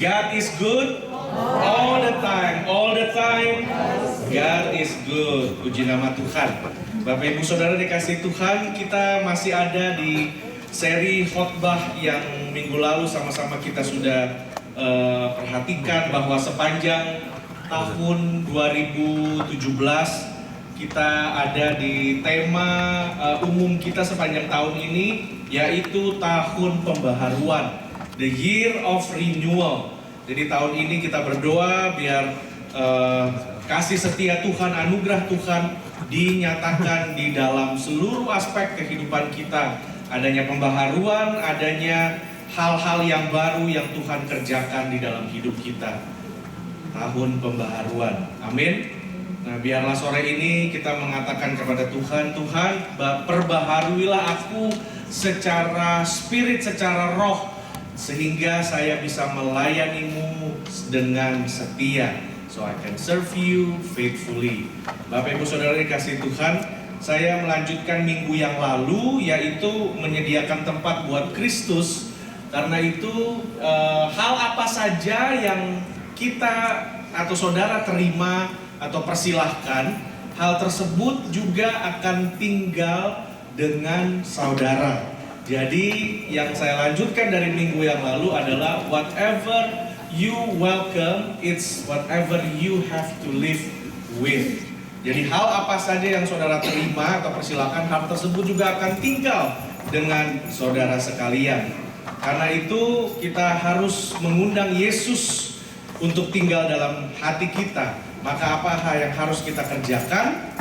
God is good all the time. All the time God is good. Puji nama Tuhan. Bapak Ibu Saudara dikasih Tuhan, kita masih ada di seri khotbah yang minggu lalu sama-sama kita sudah perhatikan bahwa sepanjang tahun 2017 kita ada di tema umum kita sepanjang tahun ini, yaitu tahun pembaharuan, the year of renewal. Jadi tahun ini kita berdoa biar kasih setia Tuhan, anugerah Tuhan dinyatakan di dalam seluruh aspek kehidupan kita. Adanya pembaharuan, adanya hal-hal yang baru yang Tuhan kerjakan di dalam hidup kita. Tahun pembaharuan, amin. Nah, biarlah sore ini kita mengatakan kepada Tuhan, Tuhan, perbaharuilah aku secara spirit, secara roh, sehingga saya bisa melayanimu dengan setia, so I can serve you faithfully. Bapak Ibu Saudara dikasih Tuhan, saya melanjutkan minggu yang lalu, yaitu menyediakan tempat buat Kristus. Karena itu hal apa saja yang kita atau saudara terima atau persilahkan, hal tersebut juga akan tinggal dengan saudara. Jadi yang saya lanjutkan dari minggu yang lalu adalah whatever you welcome, it's whatever you have to live with. Jadi hal apa saja yang saudara terima atau persilahkan, hal tersebut juga akan tinggal dengan saudara sekalian. Karena itu kita harus mengundang Yesus untuk tinggal dalam hati kita. Maka apa yang harus kita kerjakan?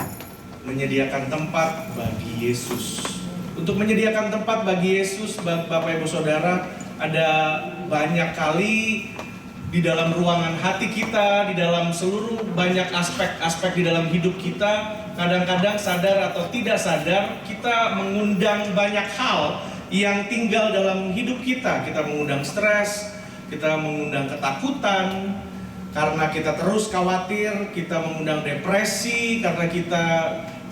Menyediakan tempat bagi Yesus. Untuk menyediakan tempat bagi Yesus, Bapak Ibu Saudara, ada banyak kali di dalam ruangan hati kita, di dalam seluruh banyak aspek-aspek di dalam hidup kita, kadang-kadang sadar atau tidak sadar, kita mengundang banyak hal yang tinggal dalam hidup kita. Kita mengundang stres, kita mengundang ketakutan, karena kita terus khawatir, kita mengundang depresi, karena kita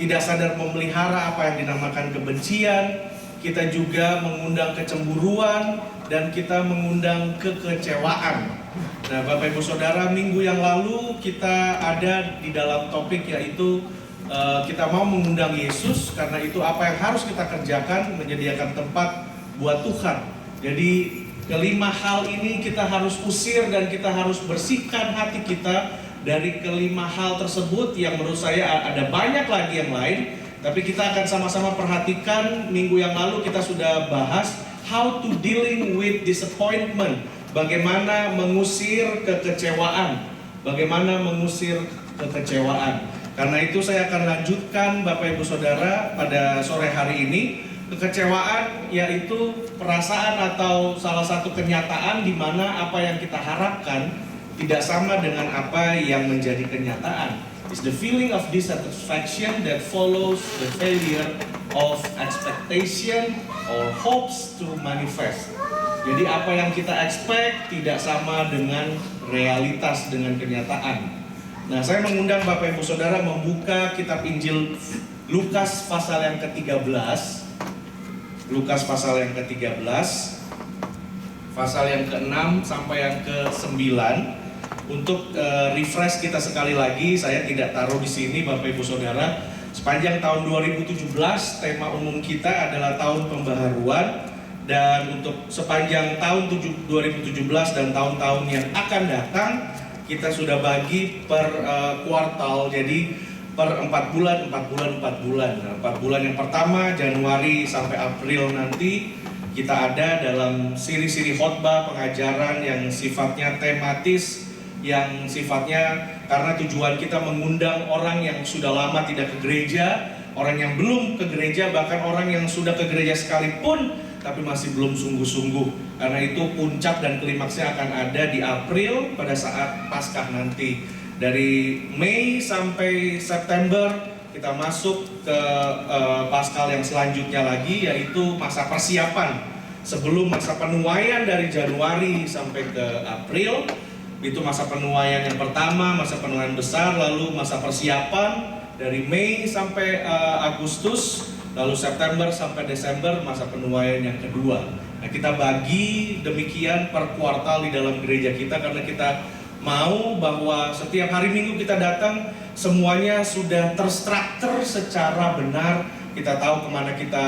tidak sadar memelihara apa yang dinamakan kebencian. Kita juga mengundang kecemburuan, dan kita mengundang kekecewaan. Nah, Bapak Ibu Saudara, minggu yang lalu kita ada di dalam topik, yaitu kita mau mengundang Yesus. Karena itu apa yang harus kita kerjakan? Menyediakan tempat buat Tuhan. Jadi kelima hal ini kita harus usir dan kita harus bersihkan hati kita dari kelima hal tersebut, yang menurut saya ada banyak lagi yang lain. Tapi kita akan sama-sama perhatikan. Minggu yang lalu kita sudah bahas how to dealing with disappointment. Bagaimana mengusir kekecewaan. Bagaimana mengusir kekecewaan. Karena itu saya akan lanjutkan Bapak Ibu Saudara pada sore hari ini. Kekecewaan yaitu perasaan atau salah satu kenyataan di mana apa yang kita harapkan tidak sama dengan apa yang menjadi kenyataan. It's the feeling of dissatisfaction that follows the failure of expectation or hopes to manifest. Jadi apa yang kita expect tidak sama dengan realitas, dengan kenyataan. Nah, saya mengundang Bapak Ibu Saudara membuka kitab Injil Lukas pasal yang ke-13. Lukas pasal yang ke-13, pasal yang ke-6 sampai yang ke-9. Untuk refresh kita sekali lagi, saya tidak taruh di sini Bapak Ibu Saudara. Sepanjang tahun 2017, tema umum kita adalah tahun pembaharuan. Dan untuk sepanjang tahun 2017 dan tahun-tahun yang akan datang, kita sudah bagi per kuartal. Jadi per 4 bulan. Nah, 4 bulan yang pertama, Januari sampai April nanti, kita ada dalam siri-siri khotbah pengajaran yang sifatnya tematis, yang sifatnya karena tujuan kita mengundang orang yang sudah lama tidak ke gereja, orang yang belum ke gereja, bahkan orang yang sudah ke gereja sekalipun tapi masih belum sungguh-sungguh. Karena itu puncak dan klimaksnya akan ada di April pada saat Paskah nanti. Dari Mei sampai September kita masuk ke Paskal yang selanjutnya lagi, yaitu masa persiapan sebelum masa penuaian dari Januari sampai ke April. Itu masa penuaian yang pertama, masa penuaian besar. Lalu masa persiapan dari Mei sampai Agustus. lalu September sampai Desember masa penuaian yang kedua. Nah, kita bagi demikian per kuartal di dalam gereja kita karena kita mau bahwa setiap hari Minggu kita datang semuanya sudah terstruktur secara benar. Kita tahu kemana kita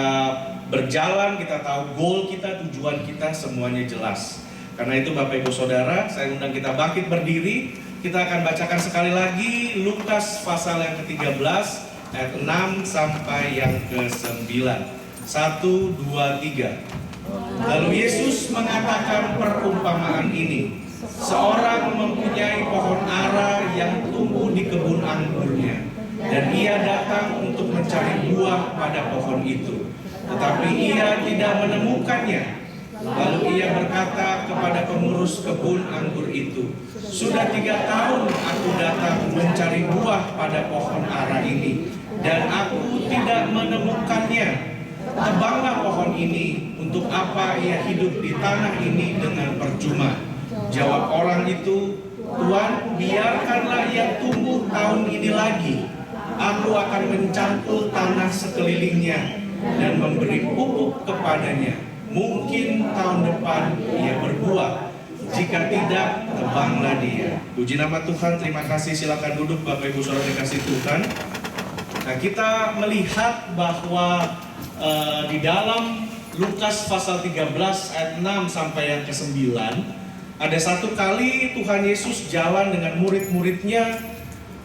berjalan, kita tahu goal kita, tujuan kita, semuanya jelas. Karena itu Bapak Ibu Saudara, saya undang kita bangkit berdiri. Kita akan bacakan sekali lagi Lukas pasal yang ke-13 ayat 6 sampai yang ke-9. 1, 2, 3. Lalu Yesus mengatakan perumpamaan ini. Seorang mempunyai pohon ara yang tumbuh di kebun anggurnya, dan ia datang untuk mencari buah pada pohon itu, tetapi ia tidak menemukannya. Lalu ia berkata kepada pengurus kebun anggur itu, "Sudah 3 tahun aku datang mencari buah pada pohon ara ini, dan aku tidak menemukannya. Tebanglah pohon ini, untuk apa ia hidup di tanah ini dengan percuma?" Jawab orang itu, "Tuan, biarkanlah ia tumbuh tahun ini lagi. Aku akan mencangkul tanah sekelilingnya dan memberi pupuk kepadanya. Mungkin tahun depan ia berbuah. Jika tidak, tebanglah dia." Puji nama Tuhan, terima kasih. Silakan duduk Bapak Ibu Saudara dikasih Tuhan. Nah, kita melihat bahwa di dalam Lukas pasal 13 ayat 6 sampai yang ke-9, ada satu kali Tuhan Yesus jalan dengan murid-muridnya,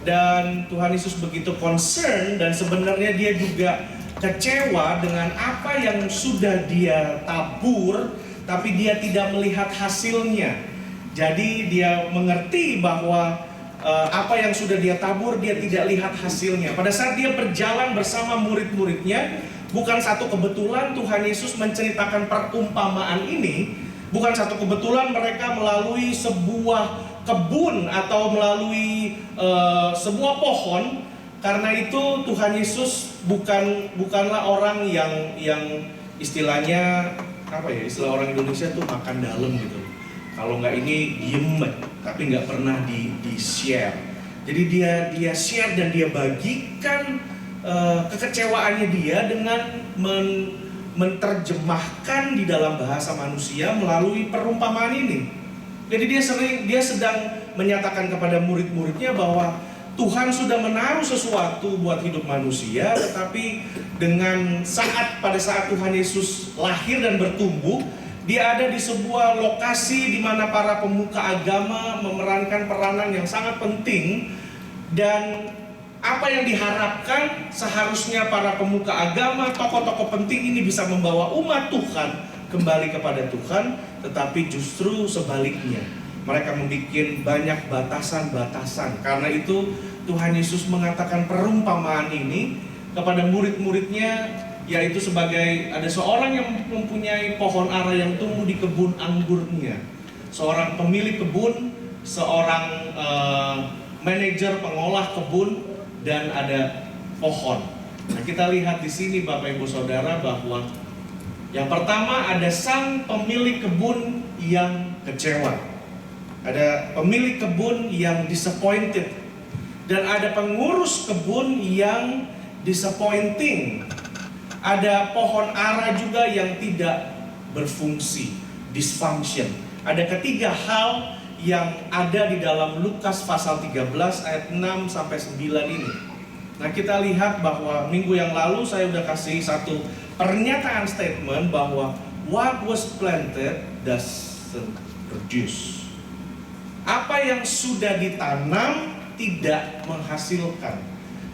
dan Tuhan Yesus begitu concern, dan sebenarnya dia juga kecewa dengan apa yang sudah dia tabur, tapi dia tidak melihat hasilnya. Jadi dia mengerti bahwa apa yang sudah dia tabur dia tidak lihat hasilnya. Pada saat dia berjalan bersama murid-muridnya, bukan satu kebetulan Tuhan Yesus menceritakan perumpamaan ini. Bukan satu kebetulan mereka melalui sebuah kebun atau melalui sebuah pohon. Karena itu Tuhan Yesus bukanlah orang yang istilahnya apa ya, istilah orang Indonesia tuh makan dalam gitu. Kalau nggak ini diem, tapi nggak pernah di share. Jadi dia share dan dia bagikan kekecewaannya dia dengan menerjemahkan di dalam bahasa manusia melalui perumpamaan ini. Jadi dia sedang menyatakan kepada murid-muridnya bahwa Tuhan sudah menaruh sesuatu buat hidup manusia, tetapi pada saat Tuhan Yesus lahir dan bertumbuh, dia ada di sebuah lokasi di mana para pemuka agama memerankan peranan yang sangat penting, dan apa yang diharapkan seharusnya para pemuka agama, tokoh-tokoh penting ini bisa membawa umat Tuhan kembali kepada Tuhan, tetapi justru sebaliknya. Mereka membuat banyak batasan-batasan. Karena itu Tuhan Yesus mengatakan perumpamaan ini kepada murid-muridnya, yaitu sebagai ada seorang yang mempunyai pohon ara yang tumbuh di kebun anggurnya. Seorang pemilik kebun, seorang manajer pengolah kebun, dan ada pohon. Nah, kita lihat di sini Bapak Ibu Saudara bahwa yang pertama ada sang pemilik kebun yang kecewa. Ada pemilik kebun yang disappointed, dan ada pengurus kebun yang disappointing. Ada pohon ara juga yang tidak berfungsi, dysfunction. Ada ketiga hal yang ada di dalam Lukas pasal 13 ayat 6 sampai 9 ini. Nah, kita lihat bahwa minggu yang lalu saya udah kasih satu pernyataan statement bahwa what was planted doesn't produce. Apa yang sudah ditanam tidak menghasilkan.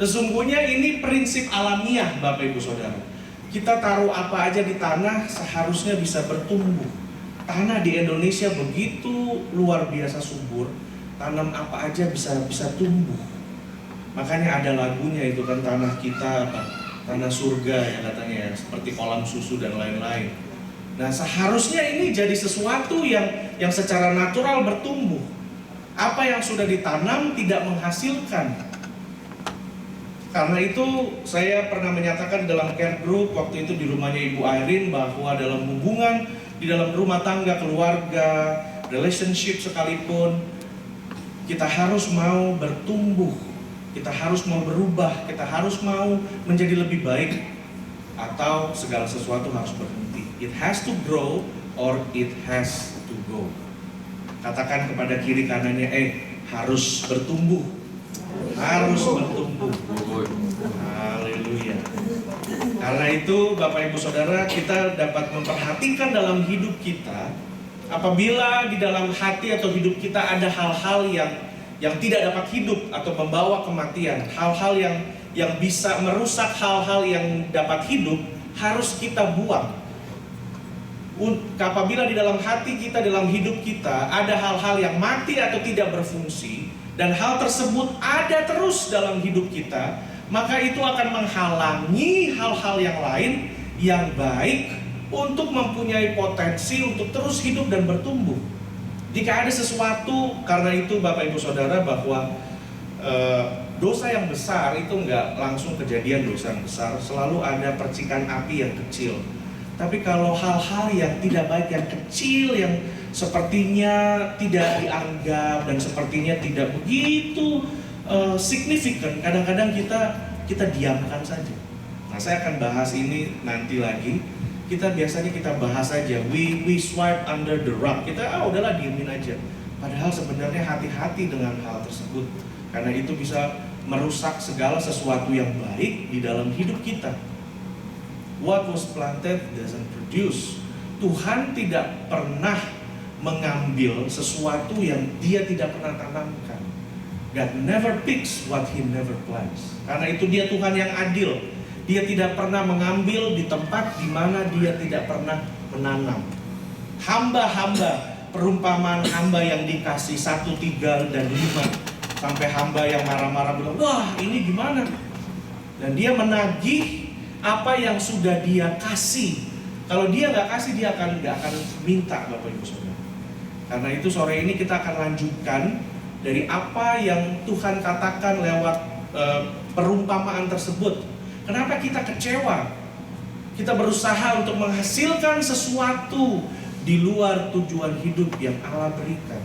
Sesungguhnya ini prinsip alamiah Bapak Ibu Saudara. Kita taruh apa aja di tanah seharusnya bisa bertumbuh. Tanah di Indonesia begitu luar biasa subur, tanam apa aja bisa tumbuh. Makanya ada lagunya itu kan, tanah kita apa? Tanah surga ya katanya ya, seperti kolam susu dan lain-lain. Nah, seharusnya ini jadi sesuatu yang secara natural bertumbuh. Apa yang sudah ditanam tidak menghasilkan. Karena itu saya pernah menyatakan dalam care group waktu itu di rumahnya Ibu Irene bahwa dalam hubungan, di dalam rumah tangga, keluarga, relationship sekalipun, kita harus mau bertumbuh, kita harus mau berubah, kita harus mau menjadi lebih baik. atau segala sesuatu harus berhenti. It has to grow or it has to go. Katakan kepada kiri kanannya, harus bertumbuh. Harus bertumbuh. Haleluya. Karena itu Bapak Ibu Saudara, kita dapat memperhatikan dalam hidup kita, apabila di dalam hati atau hidup kita ada hal-hal yang tidak dapat hidup atau membawa kematian, hal-hal yang bisa merusak hal-hal yang dapat hidup, harus kita buang. Apabila di dalam hati kita, dalam hidup kita ada hal-hal yang mati atau tidak berfungsi, dan hal tersebut ada terus dalam hidup kita, maka itu akan menghalangi hal-hal yang lain yang baik untuk mempunyai potensi untuk terus hidup dan bertumbuh. Jika ada sesuatu, karena itu Bapak Ibu Saudara, bahwa dosa yang besar itu nggak langsung kejadian dosa yang besar, selalu ada percikan api yang kecil. Tapi kalau hal-hal yang tidak baik, yang kecil, yang sepertinya tidak dianggap dan sepertinya tidak begitu signifikan, kadang-kadang kita diamkan saja. Nah, saya akan bahas ini nanti lagi. Kita biasanya bahas saja, we swipe under the rug. Kita udahlah diemin aja. Padahal sebenarnya hati-hati dengan hal tersebut, karena itu bisa merusak segala sesuatu yang baik di dalam hidup kita. What was planted doesn't produce. Tuhan tidak pernah mengambil sesuatu yang Dia tidak pernah tanamkan. God never picks what He never plants. Karena itu Dia Tuhan yang adil. Dia tidak pernah mengambil di tempat di mana Dia tidak pernah menanam. Hamba-hamba, perumpamaan hamba yang dikasih 1, 3, dan 5, sampai hamba yang marah-marah bilang, wah ini gimana? Dan dia menagih apa yang sudah dia kasih. Kalau dia nggak kasih, dia nggak akan minta, Bapak Ibu Saudara. Karena itu sore ini kita akan lanjutkan dari apa yang Tuhan katakan lewat perumpamaan tersebut. Kenapa kita kecewa? Kita berusaha untuk menghasilkan sesuatu di luar tujuan hidup yang Allah berikan.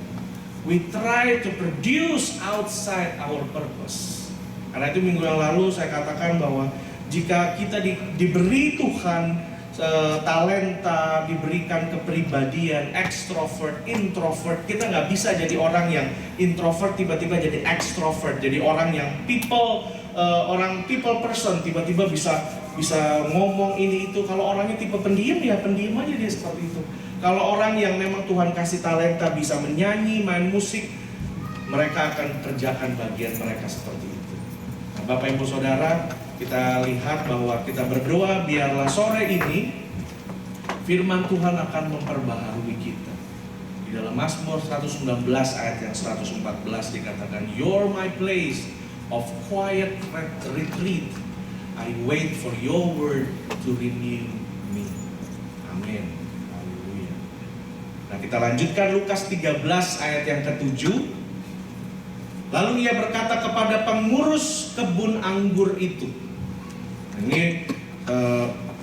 We try to produce outside our purpose. Karena itu minggu yang lalu saya katakan bahwa jika kita diberi Tuhan talenta, diberikan kepribadian, extrovert, introvert, kita nggak bisa jadi orang yang introvert tiba-tiba jadi extrovert, jadi orang yang people person, tiba-tiba bisa ngomong ini itu. Kalau orangnya tipe pendiam, ya pendiam aja dia seperti itu. Kalau orang yang memang Tuhan kasih talenta, bisa menyanyi, main musik, mereka akan kerjakan bagian mereka seperti itu. Nah, Bapak Ibu Saudara, kita lihat bahwa kita berdoa biarlah sore ini firman Tuhan akan memperbaharui kita. Di dalam Mazmur 119 ayat yang 114 dikatakan, You're my place of quiet retreat. I wait for your word to renew me. Amin. Haleluya. Nah, kita lanjutkan Lukas 13 ayat yang ke-7. Lalu ia berkata kepada pengurus kebun anggur itu. Ini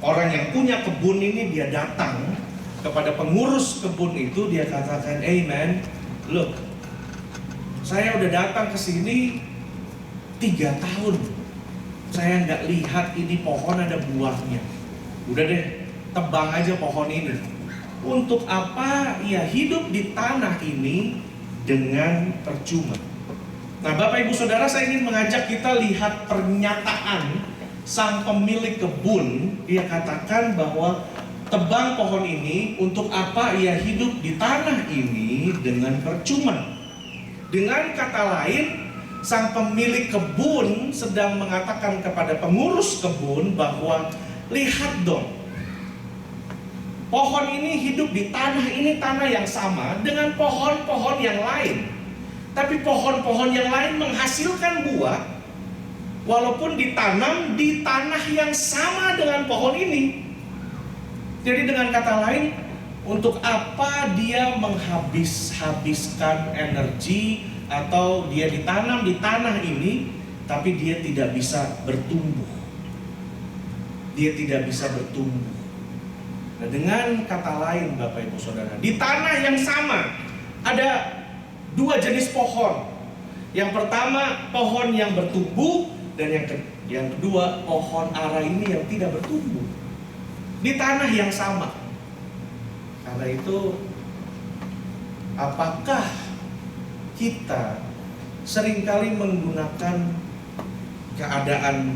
orang yang punya kebun ini, dia datang kepada pengurus kebun itu, dia katakan, "Hey man, look, saya udah datang ke sini 3 tahun, saya nggak lihat ini pohon ada buahnya. Udah deh, tebang aja pohon ini. Untuk apa ia hidup di tanah ini dengan percuma?" Nah, Bapak Ibu Saudara, saya ingin mengajak kita lihat pernyataan sang pemilik kebun. Dia katakan bahwa tebang pohon ini, untuk apa ia hidup di tanah ini dengan percuma. Dengan kata lain, sang pemilik kebun sedang mengatakan kepada pengurus kebun bahwa lihat dong, pohon ini hidup di tanah ini, tanah yang sama dengan pohon-pohon yang lain. Tapi pohon-pohon yang lain menghasilkan buah walaupun ditanam di tanah yang sama dengan pohon ini. Jadi dengan kata lain, untuk apa dia menghabiskan energi atau dia ditanam di tanah ini tapi dia tidak bisa bertumbuh. Dia tidak bisa bertumbuh. Nah, dengan kata lain Bapak Ibu Saudara, di tanah yang sama ada 2 jenis pohon. Yang pertama pohon yang bertumbuh, dan yang kedua pohon ara ini yang tidak bertumbuh. di tanah yang sama. Karena itu, apakah kita seringkali menggunakan keadaan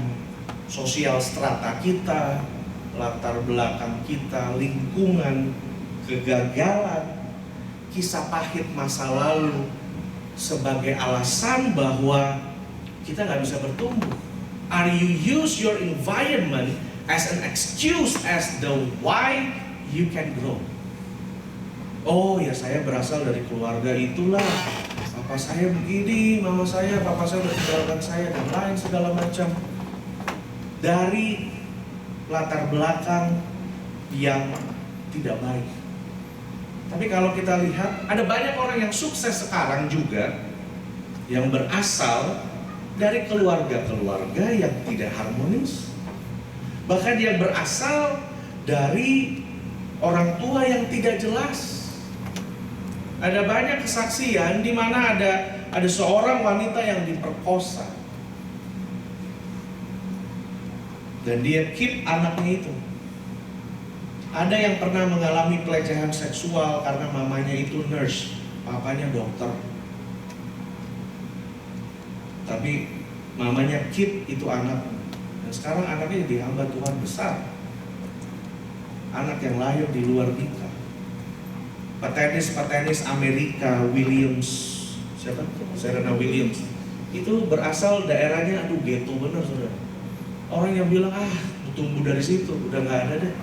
sosial strata kita, latar belakang kita, lingkungan, kegagalan, kisah pahit masa lalu sebagai alasan bahwa kita nggak bisa bertumbuh? Are you use your environment as an excuse as the why you can grow? Oh ya, saya berasal dari keluarga itulah, papa saya begini, mama saya, papa saya udah tinggalkan saya, dan lain segala macam. Dari latar belakang yang tidak baik. Tapi kalau kita lihat, ada banyak orang yang sukses sekarang juga yang berasal dari keluarga-keluarga yang tidak harmonis. Bahkan yang berasal dari orang tua yang tidak jelas. Ada banyak kesaksian di mana ada seorang wanita yang diperkosa. Dan dia keep anaknya itu. Ada yang pernah mengalami pelecehan seksual karena mamanya itu nurse, papanya dokter. Tapi mamanya keep itu anak. Dan sekarang anaknya dihamba Tuhan besar. Anak yang lahir di luar nikah. Petenis Amerika Williams, siapa? Serena Williams. Itu berasal daerahnya, ghetto bener saudara. Orang yang bilang, tumbuh dari situ, udah nggak ada deh.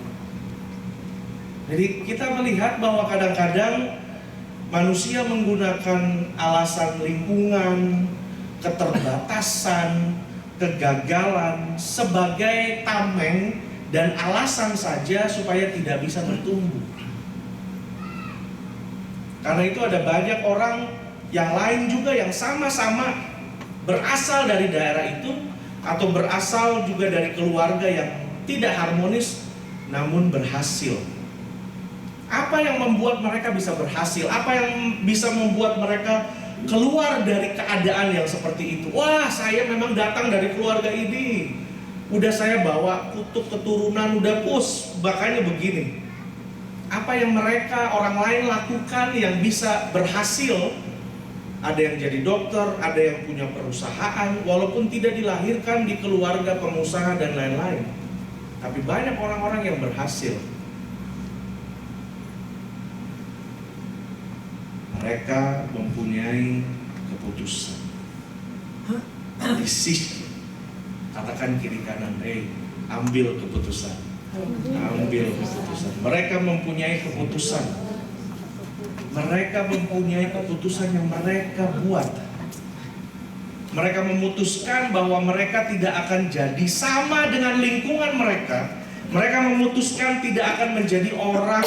Jadi kita melihat bahwa kadang-kadang manusia menggunakan alasan lingkungan, keterbatasan, kegagalan sebagai tameng dan alasan saja supaya tidak bisa bertumbuh. Karena itu ada banyak orang yang lain juga yang sama-sama berasal dari daerah itu atau berasal juga dari keluarga yang tidak harmonis namun berhasil. Apa yang membuat mereka bisa berhasil? Apa yang bisa membuat mereka keluar dari keadaan yang seperti itu? Wah, saya memang datang dari keluarga ini. Udah saya bawa kutub keturunan, udah makanya begini. Apa yang mereka orang lain lakukan yang bisa berhasil? Ada yang jadi dokter, ada yang punya perusahaan, walaupun tidak dilahirkan di keluarga pengusaha dan lain-lain. Tapi banyak orang-orang yang berhasil. Mereka mempunyai keputusan. Decision. Katakan kiri kanan, ambil keputusan. Ambil keputusan. Mereka mempunyai keputusan. Mereka mempunyai keputusan yang mereka buat. Mereka memutuskan bahwa mereka tidak akan jadi sama dengan lingkungan mereka. Mereka memutuskan tidak akan menjadi orang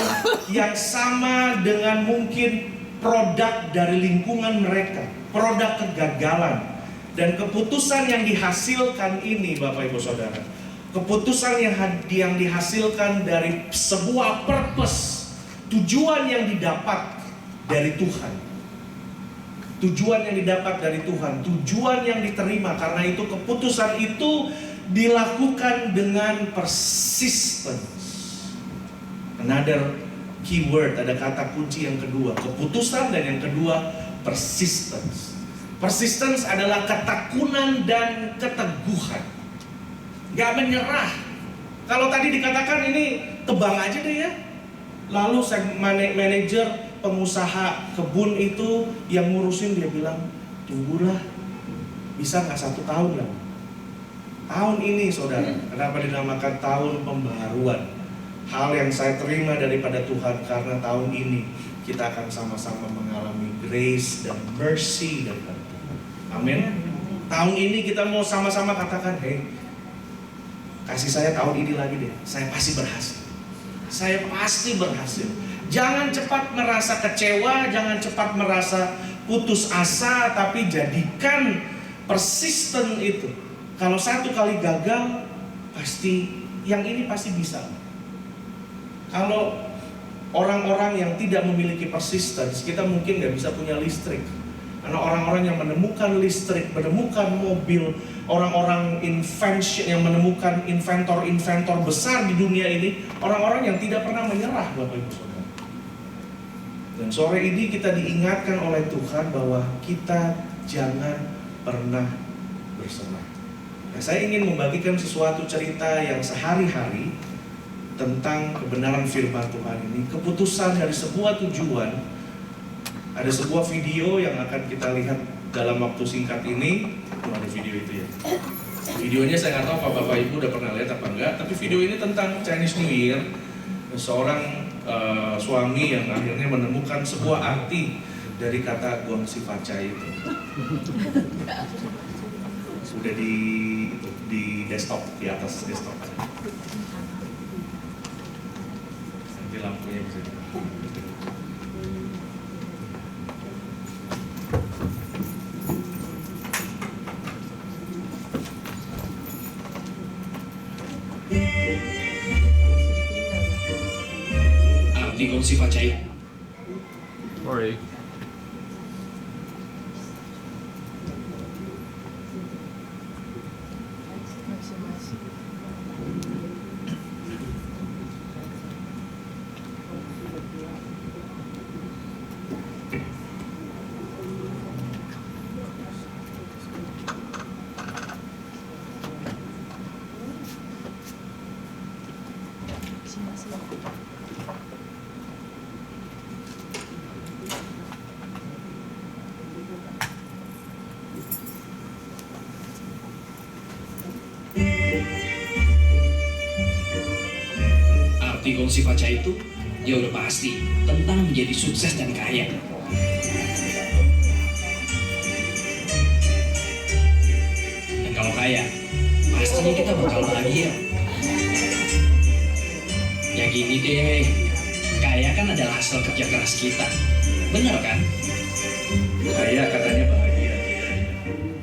yang sama dengan mungkin produk dari lingkungan mereka, produk kegagalan. Dan keputusan yang dihasilkan ini, Bapak Ibu Saudara, keputusan yang dihasilkan dari sebuah purpose, tujuan yang didapat dari Tuhan. Tujuan yang didapat dari Tuhan, tujuan yang diterima. Karena itu keputusan itu dilakukan dengan persistence. Another keyword, ada kata kunci yang kedua, keputusan, dan yang kedua persistence. Persistence adalah ketekunan dan keteguhan. Gak menyerah. Kalau tadi dikatakan ini tebang aja deh ya. Lalu manajer pengusaha kebun itu yang ngurusin, dia bilang, tunggulah, bisa gak 1 tahun lah. Tahun ini saudara, kenapa dinamakan tahun pembaharuan? Hal yang saya terima daripada Tuhan, karena tahun ini kita akan sama-sama mengalami grace dan mercy daripada Tuhan. Amin. Tahun ini kita mau sama-sama katakan, kasih saya tahun ini lagi deh, saya pasti berhasil. Saya pasti berhasil. Jangan cepat merasa kecewa, jangan cepat merasa putus asa, tapi jadikan persisten itu. Kalau 1 kali gagal, pasti yang ini pasti bisa. Kalau orang-orang yang tidak memiliki persistence, kita mungkin nggak bisa punya listrik. Karena orang-orang yang menemukan listrik, menemukan mobil, orang-orang invention yang menemukan inventor-inventor besar di dunia ini, orang-orang yang tidak pernah menyerah, Bapak Ibu Saudara. Dan sore ini kita diingatkan oleh Tuhan bahwa kita jangan pernah berserah. Nah, saya ingin membagikan sesuatu cerita yang sehari-hari tentang kebenaran firman Tuhan ini. Keputusan dari sebuah tujuan. Ada sebuah video yang akan kita lihat dalam waktu singkat ini. Ada video itu ya. Videonya saya nggak tahu apa Bapak Ibu udah pernah lihat apa enggak. Tapi video ini tentang Chinese New Year. Seorang suami yang akhirnya menemukan sebuah arti dari kata Gong Si Fa Cai itu. Sudah di desktop, di atas desktop. Nanti lampunya bisa dipakai. Arti Gong Si Fa Cai. Sorry. Arti Gong Si Fa Cai itu ya udah pasti tentang menjadi sukses dan kaya. Dan kalau kaya, pastinya kita bakal bahagia. Ya gini deh, kaya kan adalah hasil kerja keras kita. Bener kan? Kaya katanya bahagia.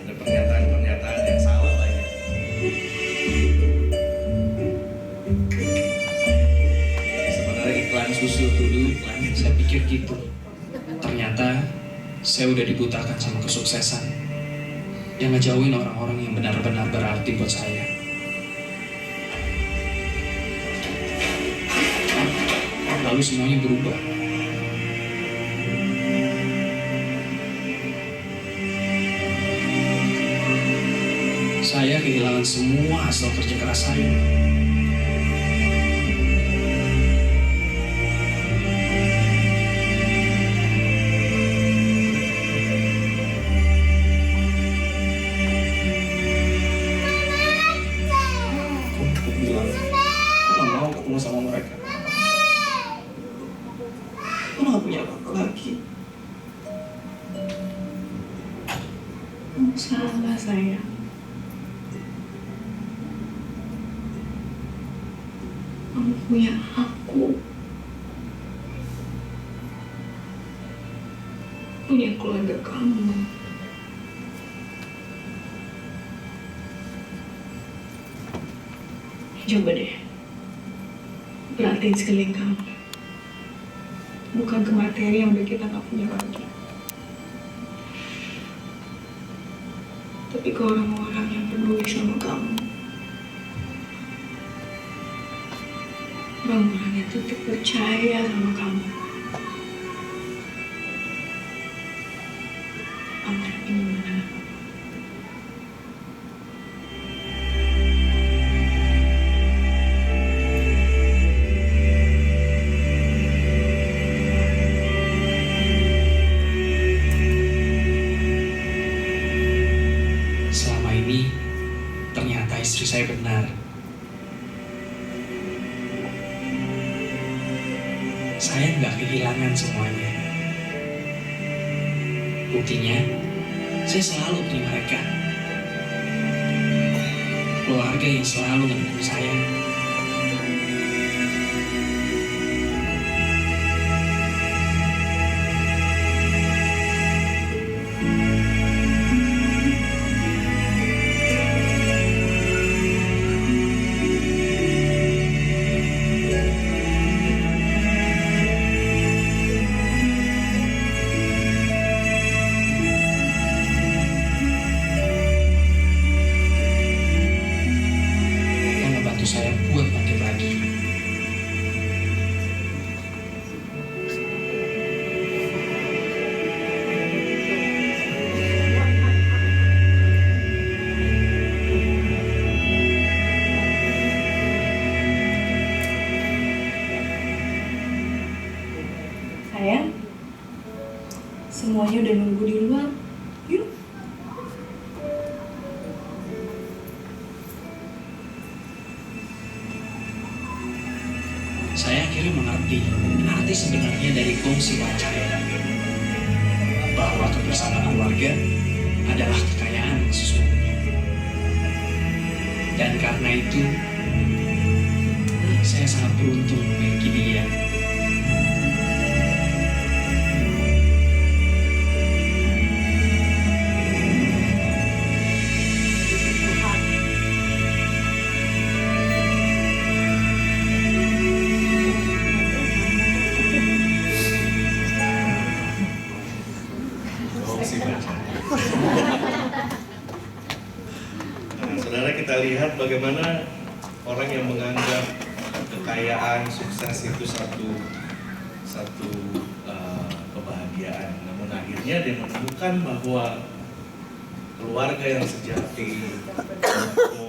Ada pernyataan-pernyataan yang salah banyak. Sebenarnya iklan susu dulu iklan. Saya pikir gitu. Ternyata saya udah dibutakan sama kesuksesan yang ngejauhin orang-orang yang benar-benar berarti buat saya. Lalu semuanya berubah. Saya kehilangan semua hasil kerja keras saya. Aku bilang, aku gak mau ketemu sama mereka. Aku gak punya apa-apa lagi. Salah saya. Kamu punya aku. Punya keluarga kamu. Coba deh. Perhatiin sekeliling kamu. Bukan ke materi yang udah kita gak punya lagi. Tapi ke orang-orang yang peduli sama kamu. Orang-orang yang tetap percaya sama kamu. Amar ini mana? Selama ini, ternyata istri saya benar. Saya nggak kehilangan semuanya. Buktinya, saya selalu punya mereka. Keluarga yang selalu mendukung saya. nunggu di luar. Yuk. Saya akhirnya mengerti arti sebenarnya dari fungsi pacaran, bahwa kebersamaan keluarga adalah kekayaan yang sesungguhnya. Dan karena itu, saya sangat beruntung memiliki dia. Fungsi pacaran. Nah, saudara, kita lihat bagaimana orang yang menganggap kekayaan, sukses itu satu kebahagiaan. Namun akhirnya dia menemukan bahwa keluarga yang sejati,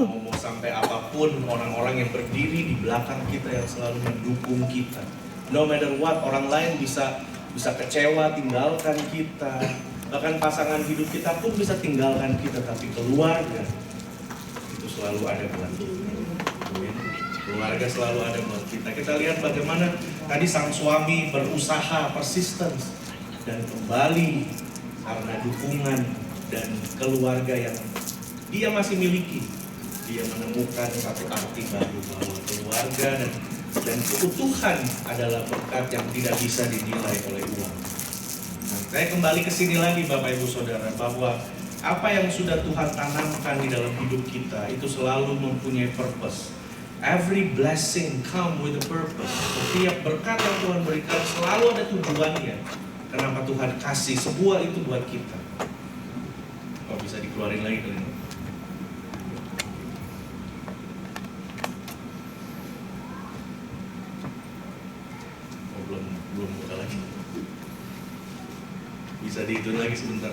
mau sampai apapun, orang-orang yang berdiri di belakang kita yang selalu mendukung kita. No matter what, orang lain bisa kecewa, tinggalkan kita. Bahkan pasangan hidup kita pun bisa tinggalkan kita, tapi keluarga itu selalu ada buat kita. Amin. Keluarga selalu ada buat kita. Kita lihat bagaimana tadi sang suami berusaha persistence dan kembali karena dukungan dan keluarga yang dia masih miliki. Dia menemukan satu arti baru bahwa keluarga dan keutuhan adalah berkat yang tidak bisa dinilai oleh uang. Nah, saya kembali ke sini lagi Bapak Ibu Saudara, bahwa apa yang sudah Tuhan tanamkan di dalam hidup kita itu selalu mempunyai purpose. Every blessing come with a purpose. Setiap berkat yang Tuhan berikan selalu ada tujuannya. Kenapa Tuhan kasih sebuah itu buat kita? Oh, bisa dikeluarin lagi kali ini. Oh, belum buka lagi. Bisa dihitung lagi sebentar.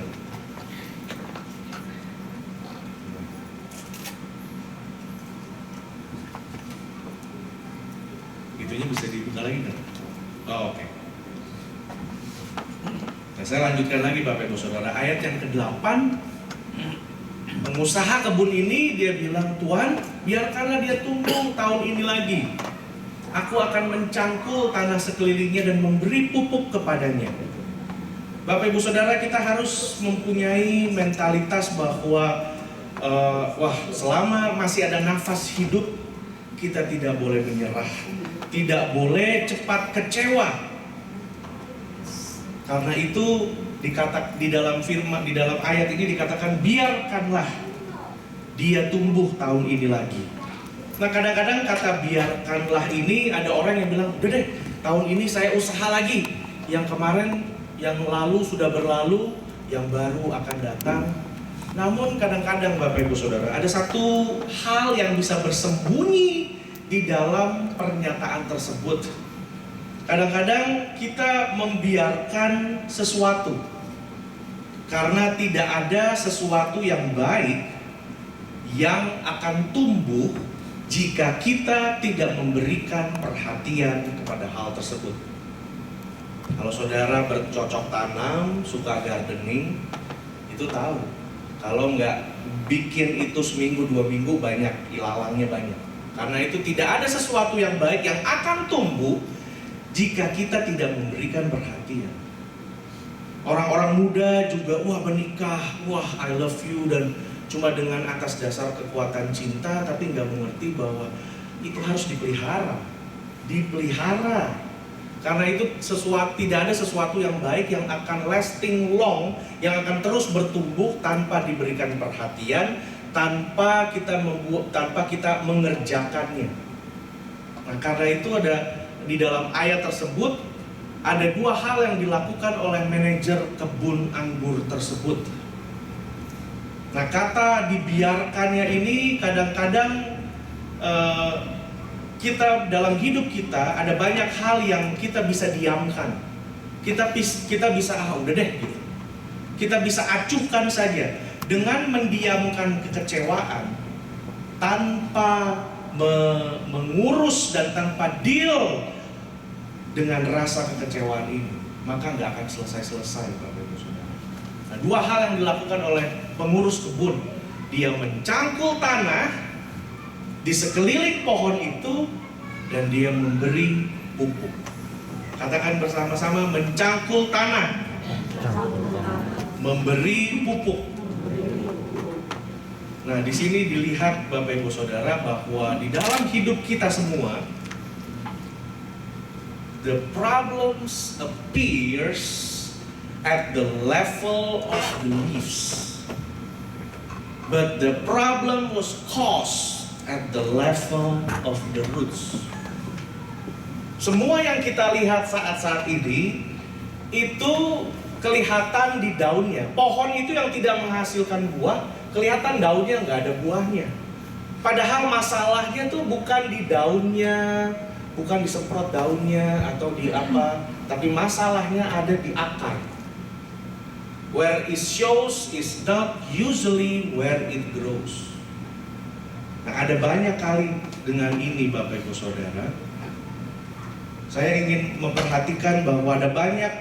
Itunya bisa dibuka lagi kan? Oh, oke. Nah, saya lanjutkan lagi Bapak Ibu Saudara. Ayat yang ke-8, pengusaha kebun ini dia bilang, Tuhan, biarkanlah dia tumbuh tahun ini lagi. Aku akan mencangkul tanah sekelilingnya dan memberi pupuk kepadanya. Bapak Ibu Saudara, kita harus mempunyai mentalitas bahwa selama masih ada nafas hidup, kita tidak boleh menyerah, tidak boleh cepat kecewa. Karena itu di dalam firman, di dalam ayat ini dikatakan, biarkanlah dia tumbuh tahun ini lagi. Nah, kadang-kadang kata biarkanlah ini ada orang yang bilang, udah deh, tahun ini saya usaha lagi. Yang kemarin, yang lalu sudah berlalu, yang baru akan datang. Namun kadang-kadang Bapak Ibu Saudara, ada satu hal yang bisa bersembunyi di dalam pernyataan tersebut. Kadang-kadang kita membiarkan sesuatu karena tidak ada sesuatu yang baik yang akan tumbuh jika kita tidak memberikan perhatian kepada hal tersebut. Kalau saudara bercocok tanam, suka gardening, itu tahu. Kalau nggak bikin itu seminggu, 2 minggu, banyak, ilalangnya banyak. Karena itu tidak ada sesuatu yang baik yang akan tumbuh jika kita tidak memberikan perhatian. Orang-orang muda juga, wah menikah, wah I love you, dan cuma dengan atas dasar kekuatan cinta, tapi nggak mengerti bahwa itu harus dipelihara. Karena itu tidak ada sesuatu yang baik yang akan lasting long, yang akan terus bertumbuh tanpa diberikan perhatian, tanpa kita mengerjakannya. Nah, karena itu ada di dalam ayat tersebut ada 2 hal yang dilakukan oleh manajer kebun anggur tersebut. Nah, kata dibiarkannya ini kadang-kadang kita dalam hidup kita ada banyak hal yang kita bisa diamkan. Kita bisa udah deh gitu. Kita bisa acuhkan saja dengan mendiamkan kekecewaan tanpa mengurus dan tanpa deal dengan rasa kekecewaan ini, maka nggak akan selesai Bapak Ibu Saudara. Dua hal yang dilakukan oleh pengurus kebun. Dia mencangkul tanah di sekeliling pohon itu dan dia memberi pupuk. Katakan bersama-sama, mencangkul tanah, memberi pupuk. Nah, di sini dilihat Bapak Ibu Saudara bahwa di dalam hidup kita semua, the problems appears at the level of the leaves, but the problem was caused at the level of the roots. Semua yang kita lihat saat-saat ini itu kelihatan di daunnya. Pohon itu yang tidak menghasilkan buah, kelihatan daunnya nggak ada buahnya. Padahal masalahnya tuh bukan di daunnya, bukan disemprot daunnya atau di apa, tapi masalahnya ada di akar. Where it shows is not usually where it grows. Nah, ada banyak kali dengan ini Bapak Ibu Saudara, saya ingin memperhatikan bahwa ada banyak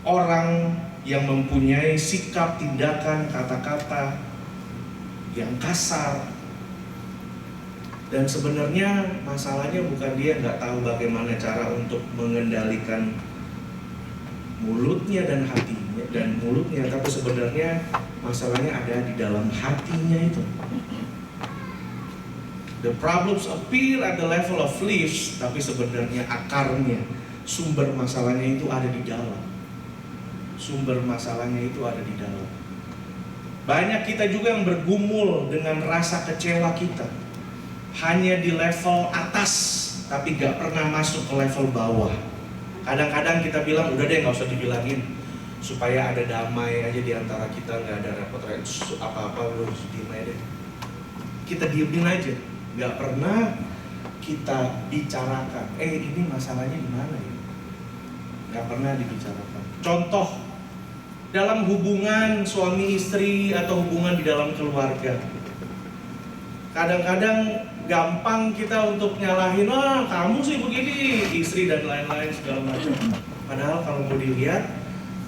orang yang mempunyai sikap, tindakan, kata-kata yang kasar. Dan sebenarnya masalahnya bukan dia nggak tahu bagaimana cara untuk mengendalikan mulutnya dan hatinya dan mulutnya, tapi sebenarnya masalahnya ada di dalam hatinya itu. The problems appear at the level of leaves, tapi sebenarnya akarnya, sumber masalahnya itu ada di dalam. Sumber masalahnya itu ada di dalam. Banyak kita juga yang bergumul dengan rasa kecewa kita, hanya di level atas, tapi gak pernah masuk ke level bawah. Kadang-kadang kita bilang, udah deh gak usah dibilangin, supaya ada damai aja di antara kita, gak ada repot-repot apa-apa, lu diem aja deh. Kita diemin aja, gak pernah kita bicarakan, ini masalahnya di mana ya? Gak pernah dibicarakan. Contoh, dalam hubungan suami istri atau hubungan di dalam keluarga, kadang-kadang gampang kita untuk nyalahin, kamu sih begini, istri dan lain-lain segala macam. Padahal kalau mau dilihat,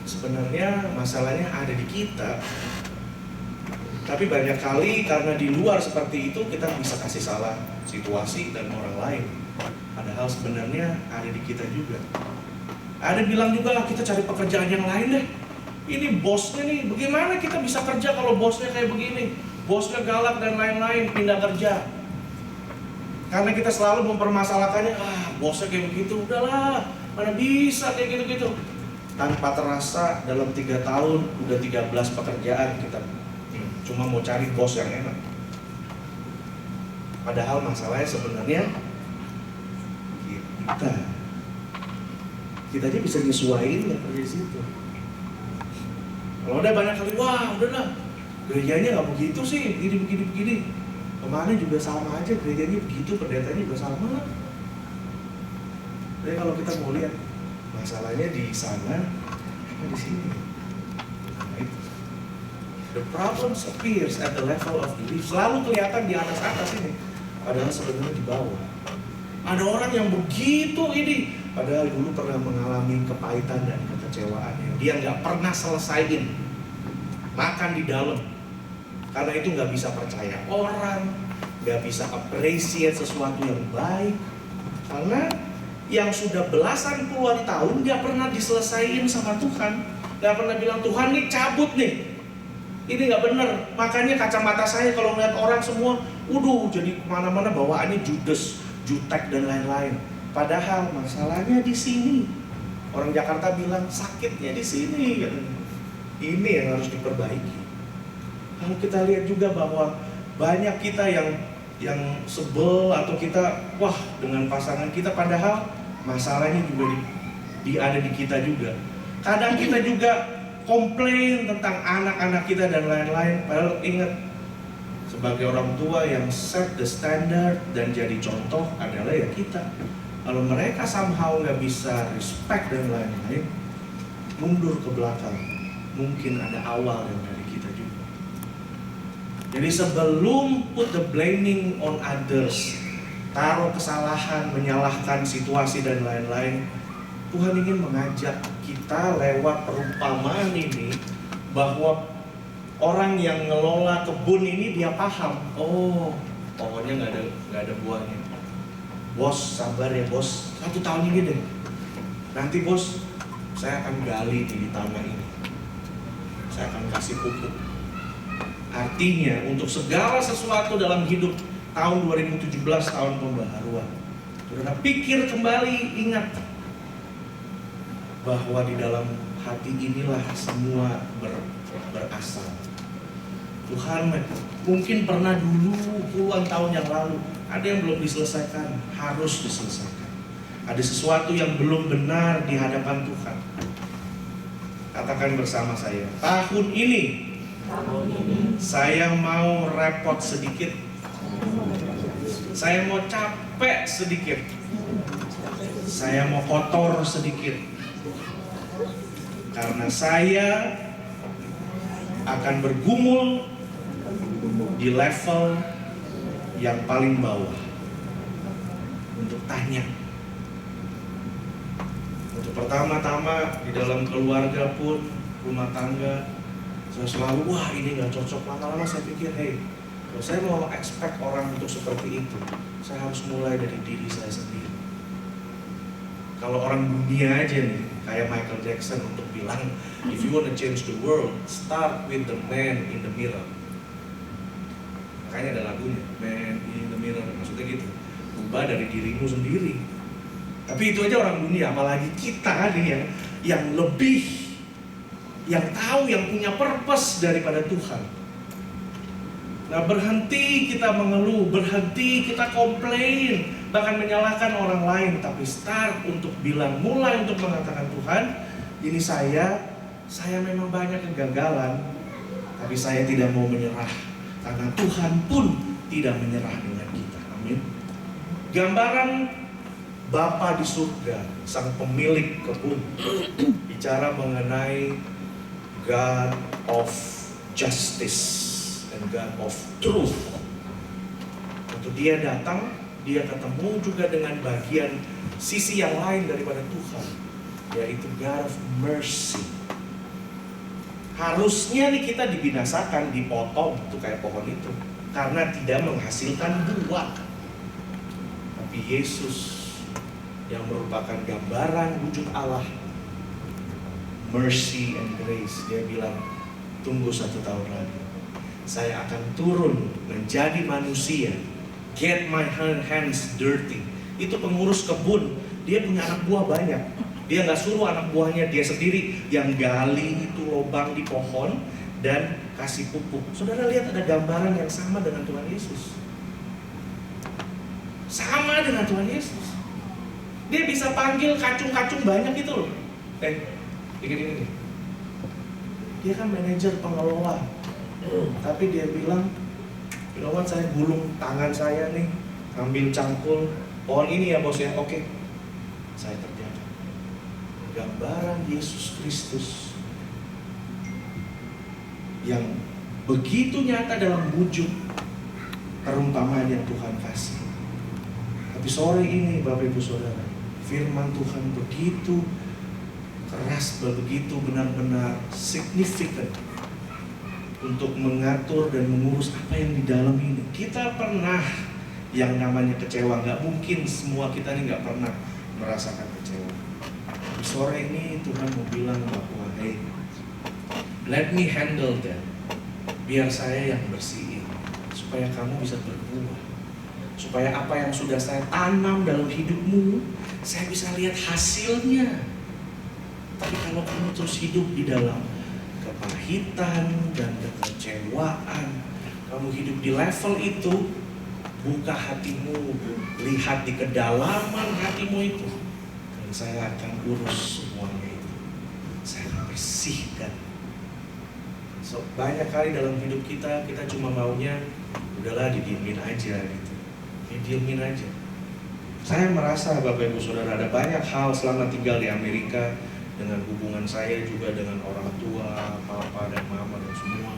sebenarnya masalahnya ada di kita. Tapi banyak kali karena di luar seperti itu kita bisa kasih salah situasi dan orang lain. Padahal sebenarnya ada di kita juga. Ada bilang juga, kita cari pekerjaan yang lain deh. Ini bosnya nih, bagaimana kita bisa kerja kalau bosnya kayak begini? Bosnya galak dan lain-lain, pindah kerja. Karena kita selalu mempermasalahkannya, bosnya kayak begitu, udahlah, mana bisa kayak gitu-gitu. Tanpa terasa dalam 3 tahun, udah 13 pekerjaan kita cuma mau cari bos yang enak. Padahal masalahnya sebenarnya kita aja bisa nyesuaiin nggak kerja di situ. Kalau udah banyak kali, udahlah, gerejanya nggak begitu sih, begini. Kemarin juga sama aja, gerejanya begitu, pendetanya juga sama. Jadi kalau kita mau lihat masalahnya di sana, apa di sini? Nah, itu. The problems appears at the level of the leaf. Selalu kelihatan di atas ini, padahal sebenarnya di bawah. Ada orang yang begitu ini, padahal dulu pernah mengalami kepahitan dan kekecewaan yang dia nggak pernah selesaiin, makan di dalam. Karena itu nggak bisa percaya orang, nggak bisa appreciate sesuatu yang baik, karena yang sudah belasan puluhan tahun nggak pernah diselesaiin sama Tuhan, nggak pernah bilang Tuhan nih cabut nih, ini nggak bener. Makanya kacamata saya kalau ngeliat orang semua, jadi kemana-mana bawaannya judes, jutek dan lain-lain. Padahal masalahnya di sini. Orang Jakarta bilang sakitnya di sini. Ini yang harus diperbaiki. Kalau kita lihat juga bahwa banyak kita yang sebel atau kita dengan pasangan kita, padahal masalahnya juga ada di kita juga. Kadang kita juga komplain tentang anak-anak kita dan lain-lain. Padahal ingat, sebagai orang tua yang set the standard dan jadi contoh adalah ya kita. Kalau mereka somehow nggak bisa respect dan lain-lain, mundur ke belakang, mungkin ada awal yang dari kita juga. Jadi sebelum put the blaming on others, taruh kesalahan, menyalahkan situasi dan lain-lain, Tuhan ingin mengajak kita lewat perumpamaan ini bahwa orang yang ngelola kebun ini dia paham. Oh, pokoknya nggak ada buahnya. Bos, sabar ya bos. 1 tahun ini deh. Nanti bos, saya akan gali di tanah ini. Saya akan kasih pupuk. Artinya untuk segala sesuatu dalam hidup tahun 2017 tahun pembaharuan. Saudara pikir kembali, ingat bahwa di dalam hati inilah semua berasal. Tuhan mungkin pernah dulu puluhan tahun yang lalu ada yang belum diselesaikan, harus diselesaikan. Ada sesuatu yang belum benar di hadapan Tuhan. Katakan bersama saya, tahun ini saya mau repot sedikit. Saya mau capek sedikit. Saya mau kotor sedikit. Karena saya akan bergumul di level yang paling bawah. Untuk tanya. Untuk pertama-tama di dalam keluarga pun, rumah tangga, saya selalu, wah ini gak cocok. Lama-lama saya pikir, hey, kalau saya mau expect orang untuk seperti itu, saya harus mulai dari diri saya sendiri. Kalau orang dunia aja nih, kayak Michael Jackson untuk bilang, if you want to change the world, start with the man in the mirror. Makanya ada lagunya, man in the mirror, maksudnya gitu. Ubah dari dirimu sendiri. Tapi itu aja orang dunia, apalagi kita nih yang lebih, yang tahu, yang punya purpose daripada Tuhan. Nah, berhenti kita mengeluh, berhenti kita komplain, bahkan menyalahkan orang lain, tapi start untuk bilang, mulai untuk mengatakan, Tuhan, ini saya memang banyak kegagalan, tapi saya tidak mau menyerah, karena Tuhan pun tidak menyerah dengan kita. Amin. Gambaran Bapa di surga, sang pemilik kebun, bicara mengenai God of justice and God of truth. Waktu dia datang, dia ketemu juga dengan bagian sisi yang lain daripada Tuhan, yaitu God of mercy. Harusnya nih kita dibinasakan, dipotong tuh kayak pohon itu, karena tidak menghasilkan buah. Tapi Yesus yang merupakan gambaran wujud Allah, mercy and grace, dia bilang, tunggu 1 tahun lagi, saya akan turun menjadi manusia. Get my hands dirty. Itu pengurus kebun, dia punya anak buah banyak. Dia nggak suruh anak buahnya, dia sendiri yang gali itu lubang di pohon dan kasih pupuk. Saudara lihat ada gambaran yang sama dengan Tuhan Yesus. Sama dengan Tuhan Yesus. Dia bisa panggil kacung-kacung banyak itu loh. Bikin ini. Dia kan manajer pengelola. Tapi dia bilang, you know what, saya gulung tangan saya nih, ambil cangkul pohon ini ya bos ya, oke. Saya kerjakan. Gambaran Yesus Kristus yang begitu nyata dalam wujud perumpamaan yang Tuhan kasih. Tapi sore ini Bapak Ibu Saudara, firman Tuhan begitu keras, begitu benar-benar signifikan untuk mengatur dan mengurus apa yang di dalam ini. Kita pernah yang namanya kecewa, nggak mungkin semua kita ini nggak pernah merasakan kecewa. Tapi sore ini Tuhan mau bilang bahwa, hey, let me handle that. Biar saya yang bersihin, supaya kamu bisa berbuah. Supaya apa yang sudah saya tanam dalam hidupmu, saya bisa lihat hasilnya. Tapi kalau kamu terus hidup di dalam kepahitan dan kekecewaan, kamu hidup di level itu, buka hatimu, lihat di kedalaman hatimu itu, dan saya akan urus semuanya itu. Saya akan bersihkan. So, banyak kali dalam hidup kita cuma maunya, udahlah didiemin aja gitu. Didiemin aja. Saya merasa Bapak Ibu Saudara ada banyak hal selama tinggal di Amerika, dengan hubungan saya juga dengan orang tua, papa dan mama dan semua.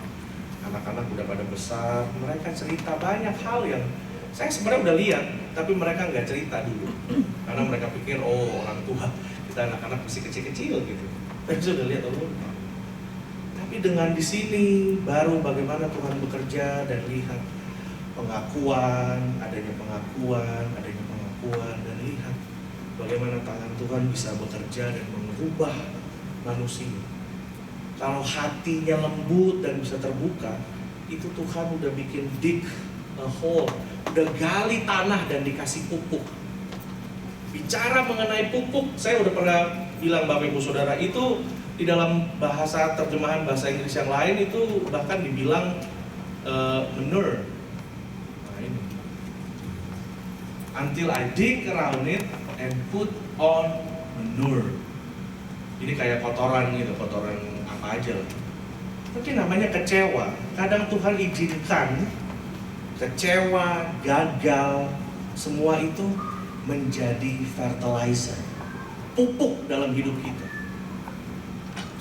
Anak-anak udah pada besar, mereka cerita banyak hal yang saya sebenarnya udah lihat, tapi mereka nggak cerita dulu. Karena mereka pikir, oh orang tua, kita anak-anak masih kecil-kecil gitu. Tapi saya udah lihat, oh. Tapi Tapi dengan di sini baru bagaimana Tuhan bekerja dan lihat pengakuan, adanya pengakuan, dan lihat bagaimana tangan Tuhan bisa bekerja dan mengubah manusia. Kalau hatinya lembut dan bisa terbuka, itu Tuhan udah bikin dig a hole, udah gali tanah dan dikasih pupuk. Bicara mengenai pupuk, saya udah pernah bilang Bapak Ibu Saudara, itu di dalam bahasa terjemahan bahasa Inggris yang lain itu bahkan dibilang manure. Nah ini. Until I dig around it and put on manure. Ini kayak kotoran gitu, kotoran apa aja lah. Tapi namanya kecewa. Kadang Tuhan izinkan kecewa, gagal, semua itu menjadi fertilizer, pupuk dalam hidup kita.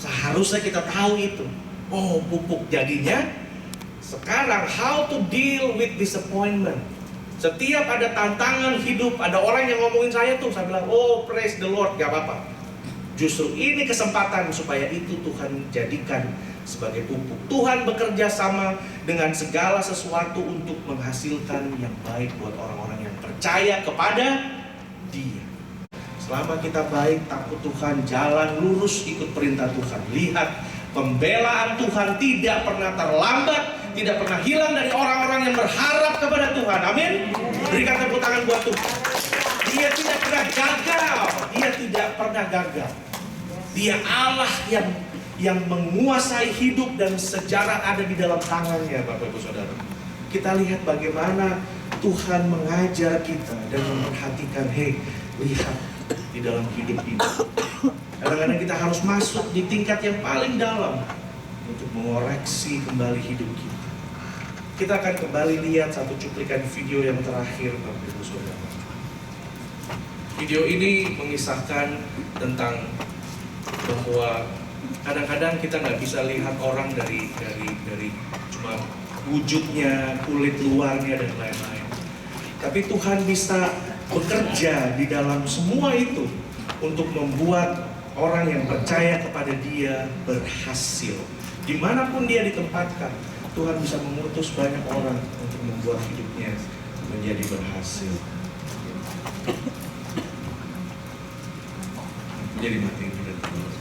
Seharusnya kita tahu itu. Oh, pupuk jadinya. Sekarang how to deal with disappointment. Setiap ada tantangan hidup, ada orang yang ngomongin saya tuh, saya bilang, oh praise the Lord, gak apa-apa. Justru ini kesempatan supaya itu Tuhan jadikan sebagai pupuk. Tuhan bekerja sama dengan segala sesuatu untuk menghasilkan yang baik buat orang-orang yang percaya kepada Dia. Selama kita baik, takut Tuhan, jalan lurus ikut perintah Tuhan. Lihat, pembelaan Tuhan tidak pernah terlambat, tidak pernah hilang dari orang-orang yang berharap kepada Tuhan. Amin. Berikan tepuk tangan buat Tuhan. Dia tidak pernah gagal. Dia tidak pernah gagal. Dia Allah yang menguasai hidup dan sejarah ada di dalam tangannya, Bapak Ibu Saudara. Kita lihat bagaimana Tuhan mengajar kita dan memperhatikan, hey, lihat di dalam hidup ini. Kadang-kadang kita harus masuk di tingkat yang paling dalam untuk mengoreksi kembali hidup kita. Kita akan kembali lihat satu cuplikan video yang terakhir, Bapak Ibu Saudara. Video ini mengisahkan tentang bahwa kadang-kadang kita nggak bisa lihat orang dari cuma wujudnya, kulit luarnya dan lain-lain. Tapi Tuhan bisa bekerja di dalam semua itu untuk membuat orang yang percaya kepada Dia berhasil. Dimanapun dia ditempatkan, Tuhan bisa mengutus banyak orang untuk membuat hidupnya menjadi berhasil. Jadi mati kita terus.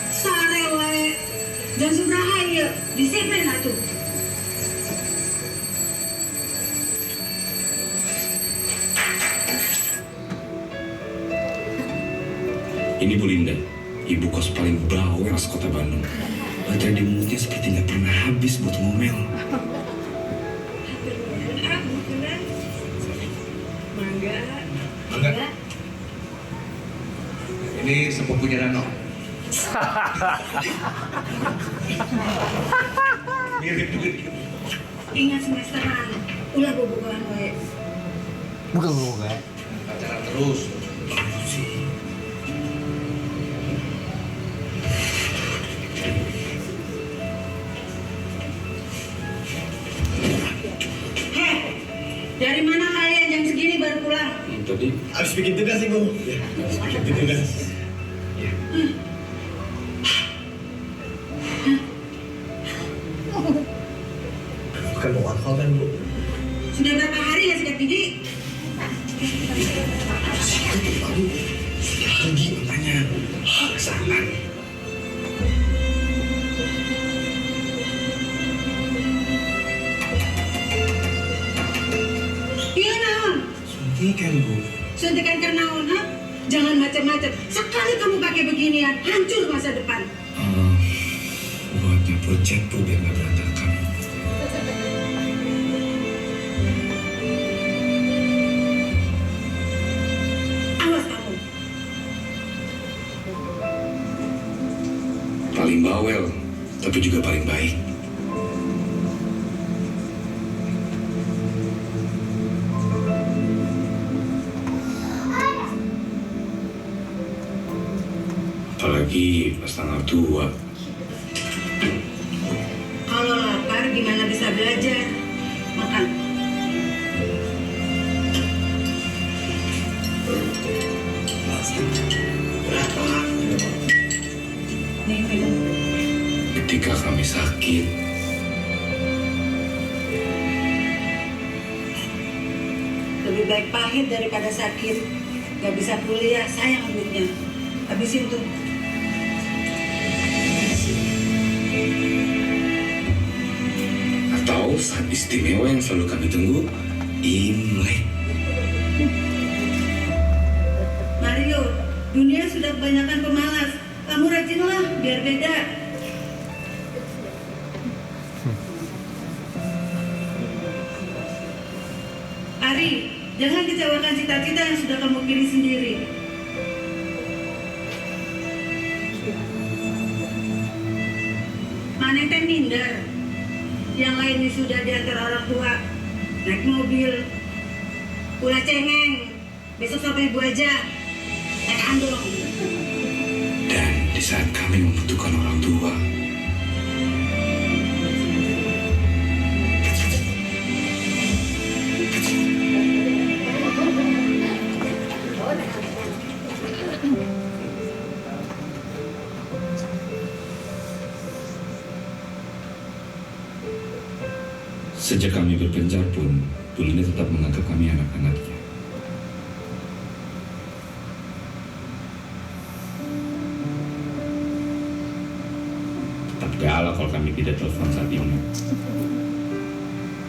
Sare wae. Jam seberapa ya? Disiplin atuh. Ini Bu Linda, ibu kos paling bawel sekota Bandung. Baterai di mulutnya seperti nggak pernah habis buat ngomel. Mangga. Ini sepupunya Nano. Mirip juga. Ingat semesteran. Ulah bobogohan wae. Bukan bukan. Pacaran terus. Heh. Dari mana kalian jam segini baru pulang? Tadi Habis bikin tugas Ibu. Habis bikin tugas. Bukan mau alkohol kan Bu? Sudah berapa hari ya sikat gigi? sikat baru lagi makanya kesalahan. Iya naon? Suntikan Bu. Suntikan karena naon, ha? Jangan macam-macam. Sekali kamu pakai beginian, hancur masa depan. Buat nyaput cat Bu biar nggak berantakan. Awas kamu. Paling bawel, tapi juga paling baik. apalagi pas tanggal tua. Kalau lapar gimana bisa belajar? Makan. Nih, minum. Ketika kami sakit, Lebih baik pahit daripada sakit. Gak bisa kuliah, sayang duitnya. Habisin tuh. atau saat istimewa yang selalu kami tunggu, Imlek. Mario, dunia sudah kebanyakan pemalas. Kamu rajinlah, biar beda. Ari, jangan kecewakan cita-cita yang sudah kamu pilih sendiri. Mana teh minder? Yang lain sudah diantar orang tua, naik mobil, ulah cengeng. Besok sampai ibu aja, naik andong. Dan di saat kami membutuhkan orang tua, sejak kami berpencar pun, Bu Linda tetap menganggap kami anak-anaknya. Tetap galak kalau kami tidak telepon saat Imlek.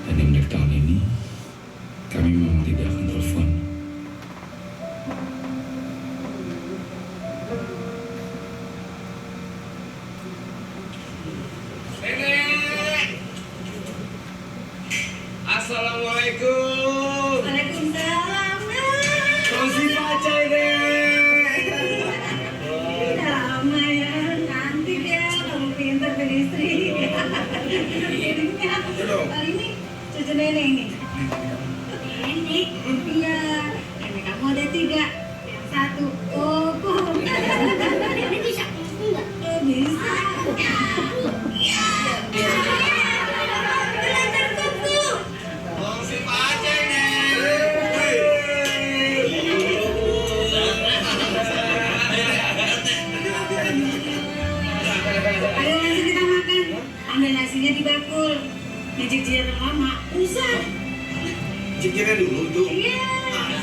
Dan Imlek tahun ini, kami memang tidak akan telepon. Assalamualaikum. Waalaikumsalam. Masih pacar deh. Udah lama ya, cantik ya, kamu pintar beristri. Ini cucu nenek ini. Nenek? Iya, nenek kamu ada 3. Yang 1, kuku. Nenek bisa kuku nggak? Oh, bisa. Belajar kuku. Masih pacar deh. Ayo nasi kita makan. Ambil nasinya di bakul. Ngejijir lama, usah. Cicirnya dulu tuh. Iya.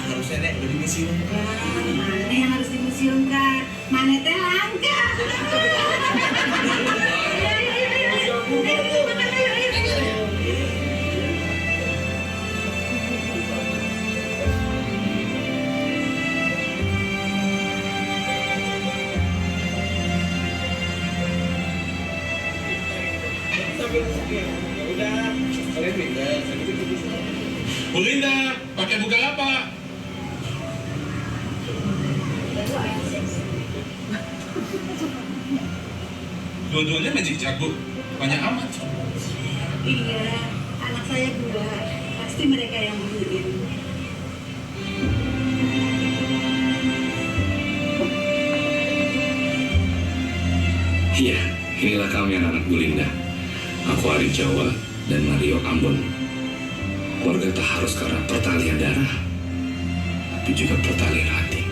Harusnya nek udah dimuseumkan. Mana yang harus dimuseumkan? Mana teh langka? Udah, kalian pindah. Bu Linda, pakai Bukalapak. Dua-duanya magic jar, Bu. Banyak amat. Iya, anak saya 2. Pasti mereka yang beliin. Iya, inilah kami anak-anak Bu Linda. Aku Ari Jawa dan Mario Ambon. Keluarga tak harus karena pertalian darah, tapi juga pertalian hati.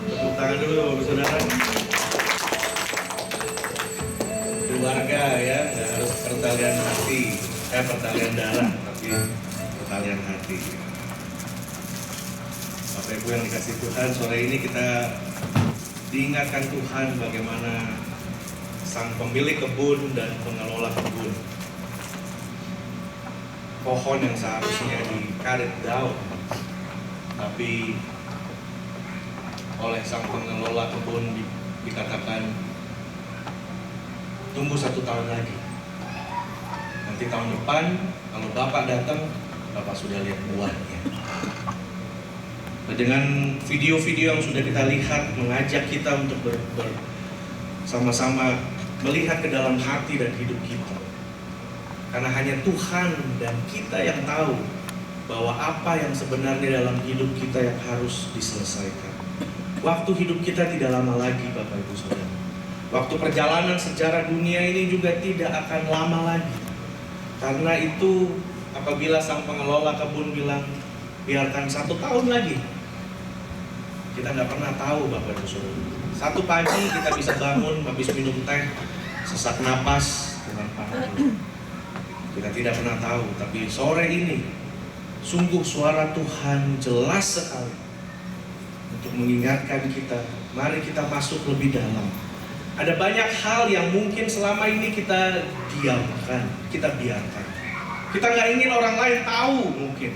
Tepuk tangan dulu Bapak Saudara. Keluarga ya, nggak harus pertalian hati, pertalian darah, tapi pertalian hati. Bapak Ibu yang dikasih Tuhan, sore ini kita diingatkan Tuhan bagaimana sang pemilik kebun dan pengelola kebun. Pohon yang seharusnya dikaret daun, tapi oleh sang pengelola kebun dikatakan tunggu 1 tahun lagi. Nanti tahun depan kalau Bapak datang, Bapak sudah lihat buahnya. Nah, dengan video-video yang sudah kita lihat mengajak kita untuk bersama-sama melihat ke dalam hati dan hidup kita. Karena hanya Tuhan dan kita yang tahu bahwa apa yang sebenarnya dalam hidup kita yang harus diselesaikan. Waktu hidup kita tidak lama lagi, Bapak Ibu Saudara. Waktu perjalanan sejarah dunia ini juga tidak akan lama lagi. Karena itu apabila sang pengelola kebun bilang biarkan 1 tahun lagi, kita nggak pernah tahu, Bapak Ibu Saudara. Satu pagi kita bisa bangun habis minum teh, sesak napas dengan panas. Kita tidak pernah tahu, tapi sore ini sungguh suara Tuhan jelas sekali untuk mengingatkan kita, mari kita masuk lebih dalam. Ada banyak hal yang mungkin selama ini kita diamkan, kita biarkan. Kita nggak ingin orang lain tahu mungkin.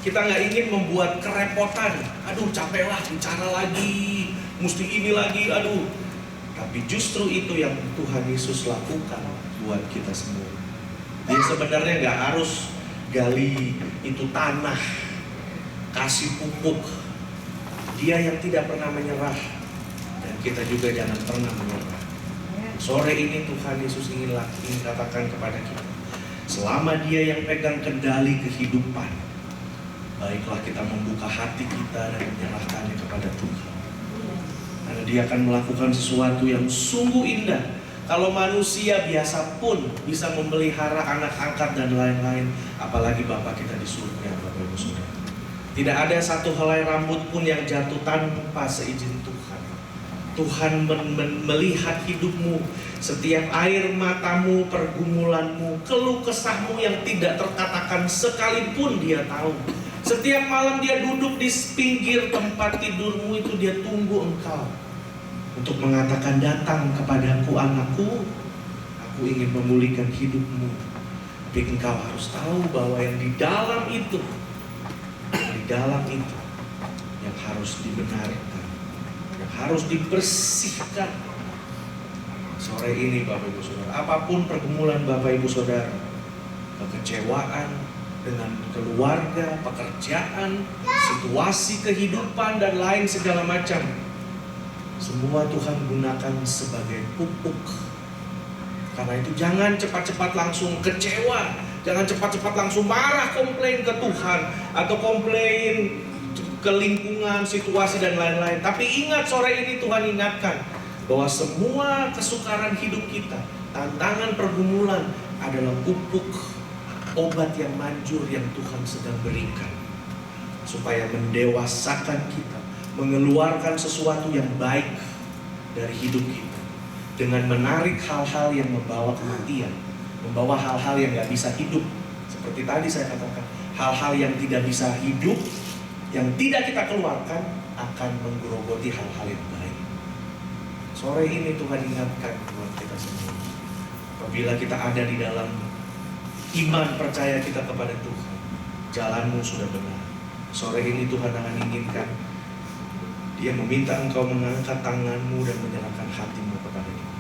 Kita nggak ingin membuat kerepotan. Aduh, capek lah bicara lagi, mesti ini lagi, aduh. Tapi justru itu yang Tuhan Yesus lakukan buat kita semua. Dia sebenarnya nggak harus gali itu tanah, kasih pupuk. Dia yang tidak pernah menyerah, dan kita juga jangan pernah menyerah. Sore ini Tuhan Yesus ingin katakan kepada kita, selama Dia yang pegang kendali kehidupan, baiklah kita membuka hati kita dan menyerahkannya kepada Tuhan. Karena Dia akan melakukan sesuatu yang sungguh indah. Kalau manusia biasa pun bisa memelihara anak angkat dan lain-lain, apalagi Bapa kita di surga, Bapak Ibu Saudara. Tidak ada satu helai rambut pun yang jatuh tanpa seizin Tuhan. Tuhan melihat hidupmu, setiap air matamu, pergumulanmu, keluh kesahmu yang tidak terkatakan sekalipun Dia tahu. Setiap malam Dia duduk di pinggir tempat tidurmu itu, Dia tunggu engkau untuk mengatakan, datang kepadaku anakku, aku ingin memulihkan hidupmu. Tapi engkau harus tahu bahwa yang di dalam itu yang harus dibenarkan, yang harus dibersihkan. Sore ini Bapak Ibu Saudara, apapun pergumulan Bapak Ibu Saudara, kekecewaan dengan keluarga, pekerjaan, situasi kehidupan dan lain segala macam, semua Tuhan gunakan sebagai pupuk. Karena itu jangan cepat-cepat langsung kecewa, jangan cepat-cepat langsung marah, komplain ke Tuhan atau komplain ke lingkungan, situasi dan lain-lain. Tapi ingat, sore ini Tuhan ingatkan bahwa semua kesukaran hidup kita, tantangan, pergumulan adalah pupuk, obat yang manjur yang Tuhan sedang berikan supaya mendewasakan kita, mengeluarkan sesuatu yang baik dari hidup kita, dengan menarik hal-hal yang membawa kematian, membawa hal-hal yang gak bisa hidup. Seperti tadi saya katakan, hal-hal yang tidak bisa hidup, yang tidak kita keluarkan, akan menggerogoti hal-hal yang baik. Sore ini Tuhan ingatkan buat kita semua, apabila kita ada di dalam iman percaya kita kepada Tuhan, jalanmu sudah benar. Sore ini Tuhan akan inginkan, Dia meminta engkau mengangkat tanganmu dan menyerahkan hatimu kepada Dia.